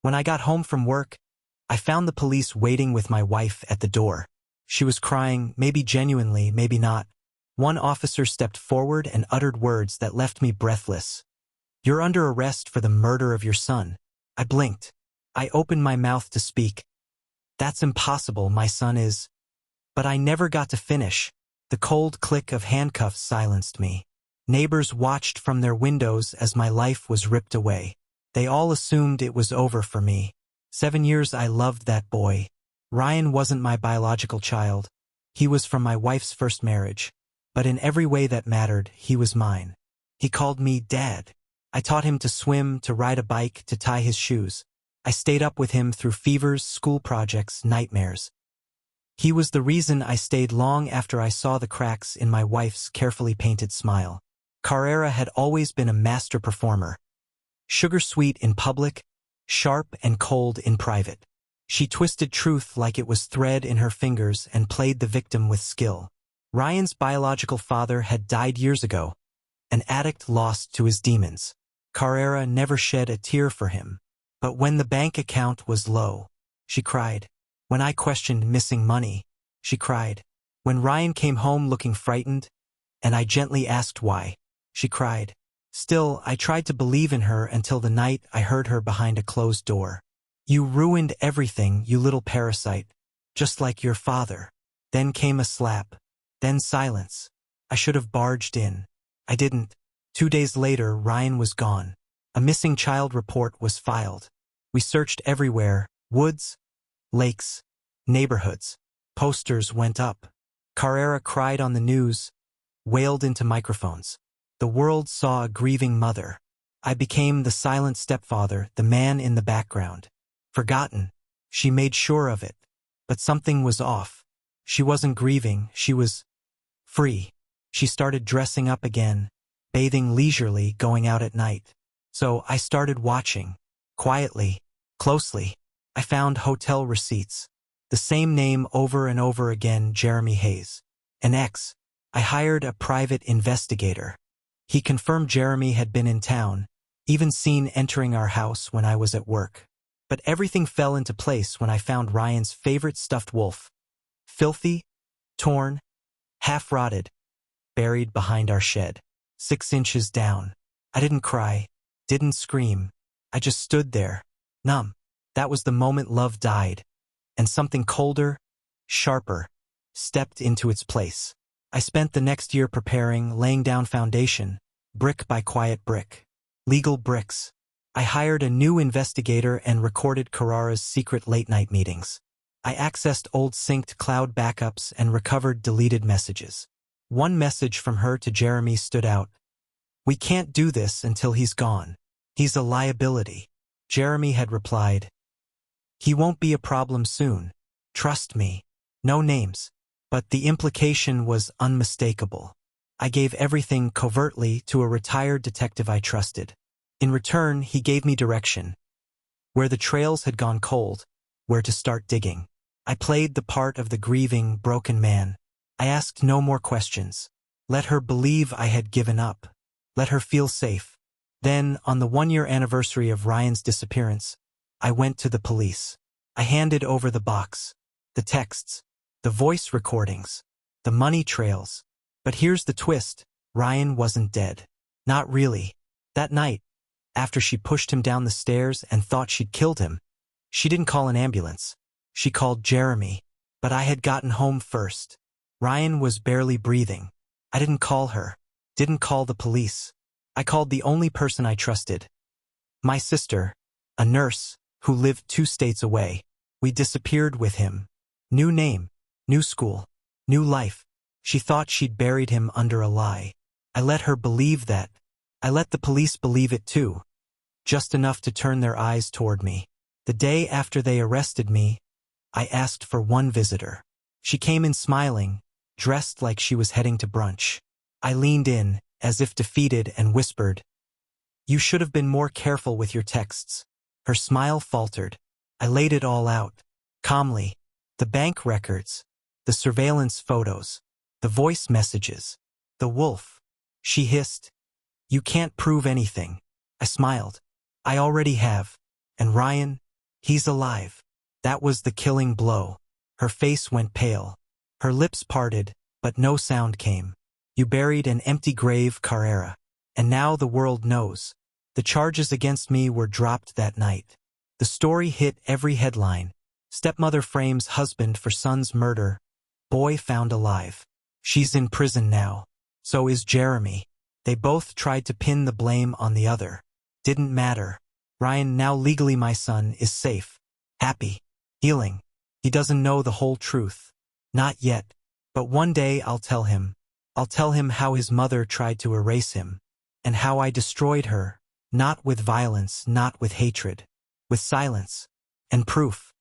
When I got home from work, I found the police waiting with my wife at the door. She was crying, maybe genuinely, maybe not. One officer stepped forward and uttered words that left me breathless. "You're under arrest for the murder of your son." I blinked. I opened my mouth to speak. "That's impossible, my son is—" But I never got to finish. The cold click of handcuffs silenced me. Neighbors watched from their windows as my life was ripped away. They all assumed it was over for me. 7 years I loved that boy. Ryan wasn't my biological child. He was from my wife's first marriage. But in every way that mattered, he was mine. He called me Dad. I taught him to swim, to ride a bike, to tie his shoes. I stayed up with him through fevers, school projects, nightmares. He was the reason I stayed long after I saw the cracks in my wife's carefully painted smile. Carrera had always been a master performer. Sugar-sweet in public, sharp and cold in private. She twisted truth like it was thread in her fingers and played the victim with skill. Ryan's biological father had died years ago, an addict lost to his demons. Carrera never shed a tear for him. But when the bank account was low, she cried. When I questioned missing money, she cried. When Ryan came home looking frightened, and I gently asked why, she cried. Still, I tried to believe in her until the night I heard her behind a closed door. "You ruined everything, you little parasite, just like your father." Then came a slap. Then silence. I should have barged in. I didn't. 2 days later, Ryan was gone. A missing child report was filed. We searched everywhere, woods, lakes, neighborhoods. Posters went up. Carrera cried on the news, wailed into microphones. The world saw a grieving mother. I became the silent stepfather, the man in the background. Forgotten. She made sure of it. But something was off. She wasn't grieving, she was free. She started dressing up again, bathing leisurely, going out at night. So I started watching. Quietly, closely. I found hotel receipts. The same name over and over again, Jeremy Hayes. An ex. I hired a private investigator. He confirmed Jeremy had been in town, even seen entering our house when I was at work. But everything fell into place when I found Ryan's favorite stuffed wolf. Filthy, torn, half-rotted, buried behind our shed. 6 inches down. I didn't cry, didn't scream. I just stood there, numb. That was the moment love died, and something colder, sharper, stepped into its place. I spent the next year preparing, laying down foundation, brick by quiet brick. Legal bricks. I hired a new investigator and recorded Carrera's secret late-night meetings. I accessed old synced cloud backups and recovered deleted messages. One message from her to Jeremy stood out. "We can't do this until he's gone. He's a liability." Jeremy had replied, "He won't be a problem soon. Trust me." No names. But the implication was unmistakable. I gave everything covertly to a retired detective I trusted. In return, he gave me direction. Where the trails had gone cold, where to start digging. I played the part of the grieving, broken man. I asked no more questions. Let her believe I had given up. Let her feel safe. Then, on the 1-year anniversary of Ryan's disappearance, I went to the police. I handed over the box, the texts, the voice recordings, the money trails. But here's the twist. Ryan wasn't dead. Not really. That night, after she pushed him down the stairs and thought she'd killed him, she didn't call an ambulance. She called Jeremy. But I had gotten home first. Ryan was barely breathing. I didn't call her. Didn't call the police. I called the only person I trusted. My sister, a nurse, who lived 2 states away. We disappeared with him. New name. New school, new life. She thought she'd buried him under a lie. I let her believe that. I let the police believe it too. Just enough to turn their eyes toward me. The day after they arrested me, I asked for one visitor. She came in smiling, dressed like she was heading to brunch. I leaned in, as if defeated, and whispered, "You should have been more careful with your texts." Her smile faltered. I laid it all out, calmly. The bank records. The surveillance photos, the voice messages, the wolf. She hissed, "You can't prove anything." I smiled. "I already have. And Ryan, He's alive. That was the killing blow. Her face went pale. Her lips parted, but no sound came. You buried an empty grave, Carrera. And now the world knows. The charges against me were dropped that night. The story hit every headline. Stepmother frames husband for son's murder. Boy found alive. She's in prison now. So is Jeremy. They both tried to pin the blame on the other. Didn't matter. Ryan, now legally my son, is safe. Happy. Healing. He doesn't know the whole truth. Not yet. But one day I'll tell him. I'll tell him how his mother tried to erase him. And how I destroyed her. Not with violence, not with hatred. With silence. And proof.